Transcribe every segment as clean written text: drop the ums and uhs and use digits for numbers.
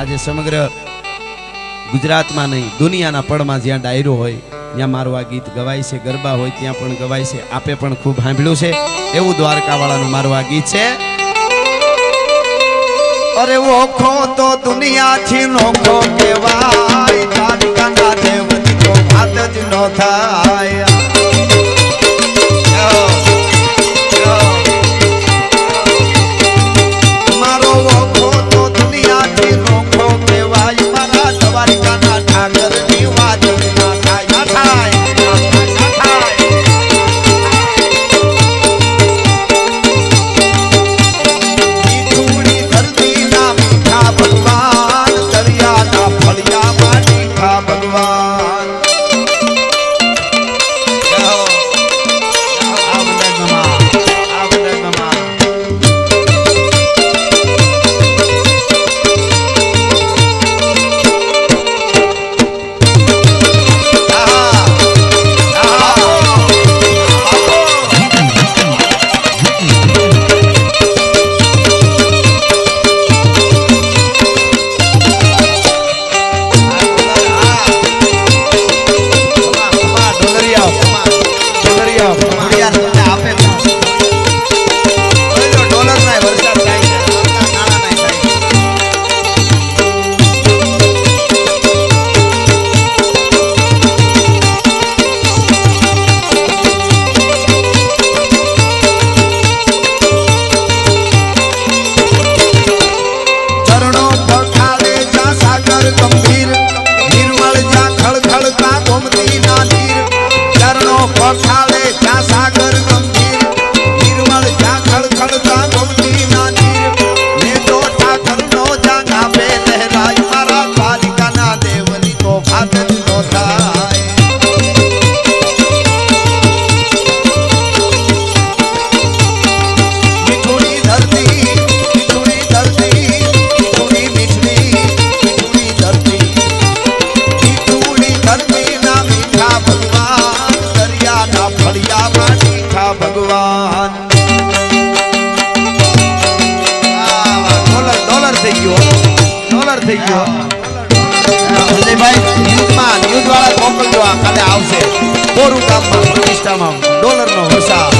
આજે સમગ્ર ગુજરાતમાં નહીં દુનિયાના પડમાં જ્યાં ડાયરો હોય ત્યાં મારું આ ગીત ગવાય છે, ગરબા હોય ત્યાં પણ ગવાય છે. આપે પણ ખૂબ સાંભળ્યું છે. એવું દ્વારકાવાળાનું મારું આ ગીત છે. અરે ઓખો તો દુનિયાથી નોખો કહેવાય, દ્વારકાના દેવની તો વાત જ ન થાય. મારો ઓખો તો દુનિયાથી નોખો કહેવાય, મારા દ્વારકાના ઠાકરની વાત જ ના થાય, ના થાય. ડોલરનો વરસાદ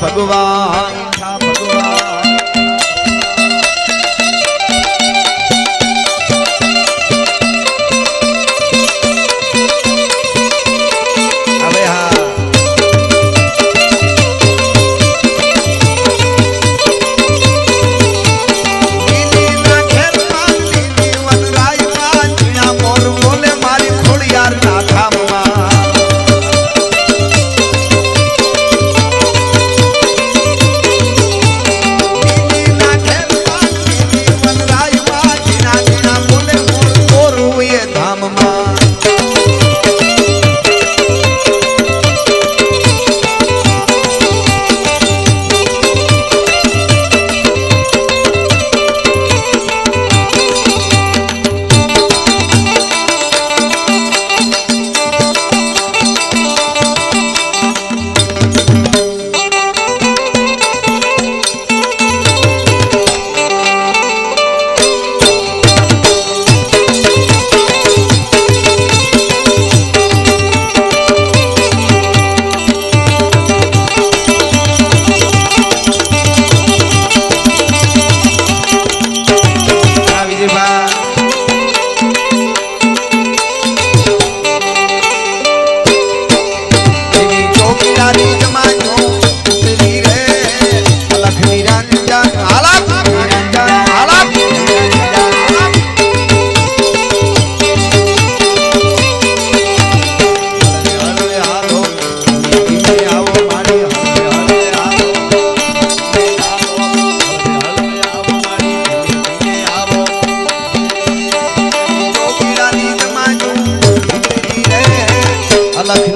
ભગવાન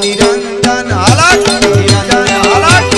निरंजन अलग निरंजन अलग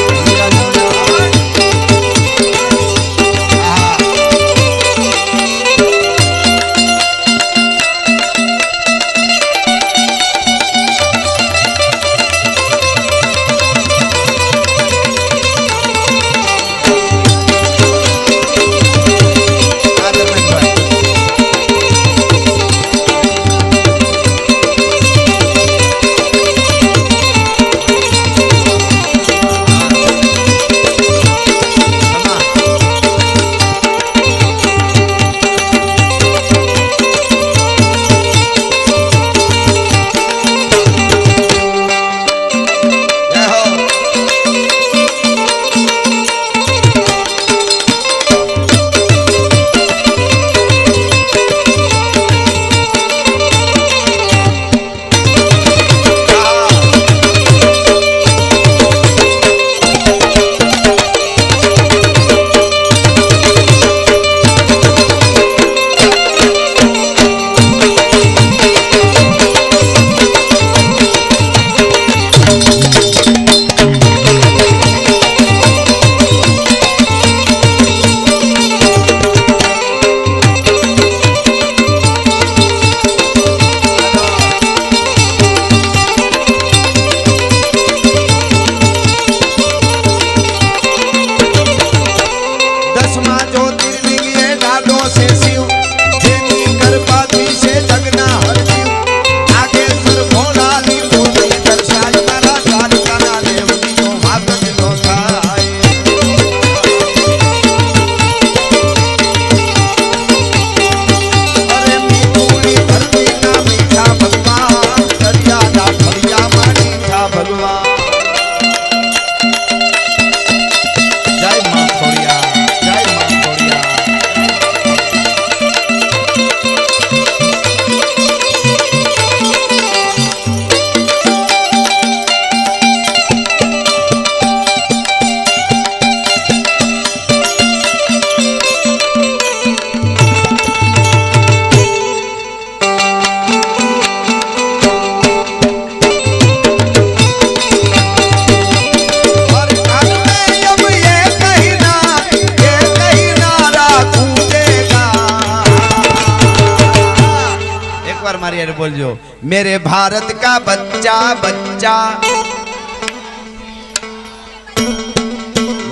बोलियो मेरे भारत का बच्चा बच्चा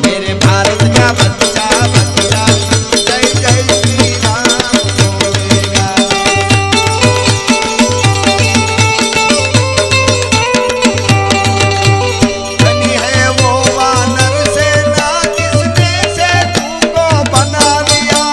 मेरे भारत का बच्चा बच्चा जय जय श्री राम बोलेगा। बनी है वो वानर सेना किसने से तुमको बना दिया।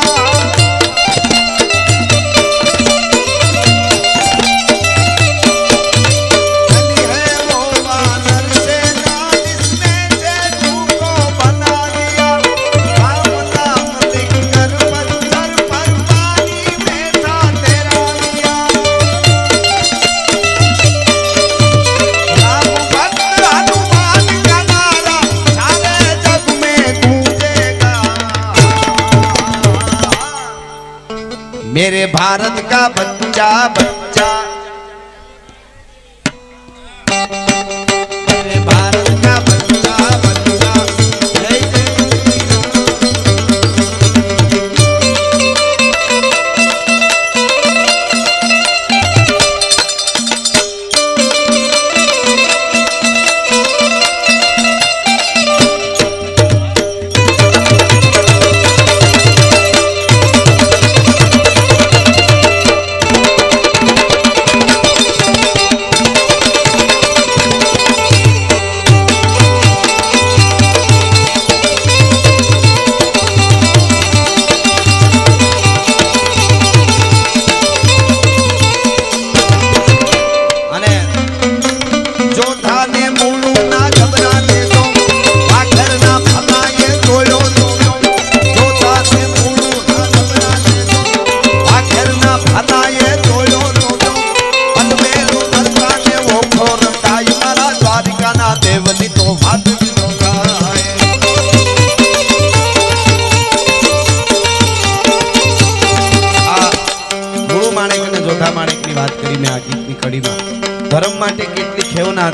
मेरे भारत का बच्चा बच्चा मेरे भारत का बच्चा बच्चा जय जय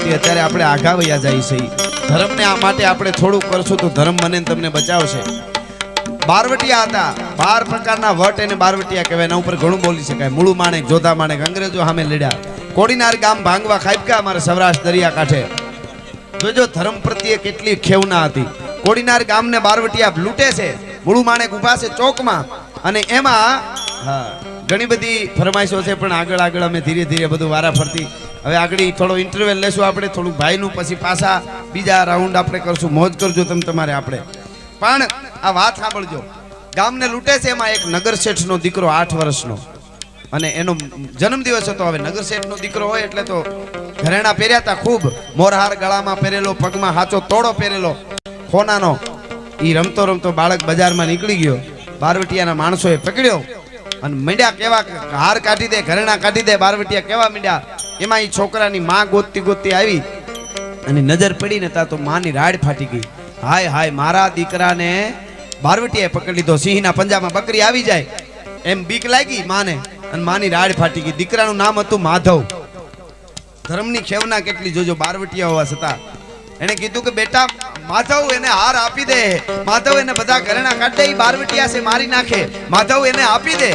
નથી અત્યારે આપણે આઘા વયા જાય છે ધર્મને આ માટે આપણે થોડું કરશું તો ધર્મ મને તમને બચાવશે બારવટિયા હતા 12 પ્રકારના વટ એને બારવટિયા કહેવાય એના ઉપર ઘણું બોલી શકાય મૂળું માણેક જોધા માણેક અંગ્રેજો સામે લડ્યા કોડીનાર ગામ ભાંગવા ખાઈપકા અમારા સૌરાષ્ટ્ર દરિયા કાંઠે જોજો ધર્મ પ્રત્યે કેટલી ખેવના હતી કોડીનાર ગામને બારવટિયા લૂંટે છે મૂળું માણેક ઊભા છે ચોકમાં અને એમાં ઘણી બધી ફરમાઈશો છે પણ આગળ અમે ધીરે ધીરે બધું વારા ફરતી હવે આગળ થોડો ઇન્ટરવેલ લેશું આપણે થોડું ભાઈનું પછી પાછા બીજા રાઉન્ડ આપણે કરશું મોજ કરજો તમારે આપણે પણ આ વાત સાંભળજો ગામને લૂંટે છે એમાં એક નગર શેઠનો દીકરો 8 વર્ષનો અને એનો જન્મદિવસ હતો હવે નગર શેઠનો દીકરો હોય એટલે તો ઘરેણા પહેર્યા હતા ખૂબ મોરહાર ગળામાં પહેરેલો પગમાં હાચો તોડો પહેરેલો ખોનાનો ઈ રમતો રમતો બાળક બજારમાં નીકળી ગયો બારવટિયાના માણસોએ પકડ્યો અને મંડ્યા કેવા હાર કાઢી દે ઘરેણા કાઢી દે બારવટિયા કેવા મંડ્યા એમાં ઈ છોકરાની માં ગોતતી આવી અને નજર પડી ને તા તો માની રાડ ફાટી ગઈ હાય હાય મારા દીકરાને બારવટિયાએ પકડી લીધો સિંહના પંજામાં બકરી આવી જાય એમ બીક લાગી માને અને માની રાડ ફાટી ગઈ દીકરાનું નામ હતું માધવ ધર્મની ખેવના કેટલી જોજો બારવટિયા હોવા છતાં એને કીધું કે બેટા માધવ એને હાર આપી દે માધવ એને બધા ઘરેણા કાઢી દે બારવટિયા છે મારી નાખે માધવ એને આપી દે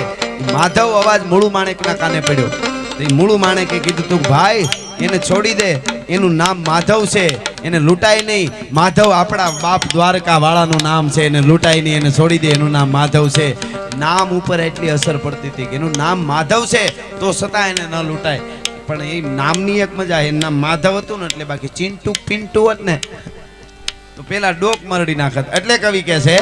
માધવ અવાજ મૂળું માણેકના કાને પડ્યો મૂળું માણેકે કીધું તું ભાઈ એને છોડી દે એનું નામ માધવ છે એને લૂંટાય નહીં માધવ આપણા બાપ દ્વારકા વાળાનું નામ છે એને લૂંટાય નહીં એને છોડી દે એનું નામ માધવ છે નામ ઉપર એટલી અસર પડતી હતી કે એનું નામ માધવ છે તો છતાં એને ન લૂંટાય પણ એ નામની એક મજા એનું નામ માધવ હતું ને એટલે બાકી ચિંટુ પિન્ટુ હોત ને તો પેલા ડોક મરડી નાખત એટલે કવિ કે છે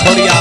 ખોડિયા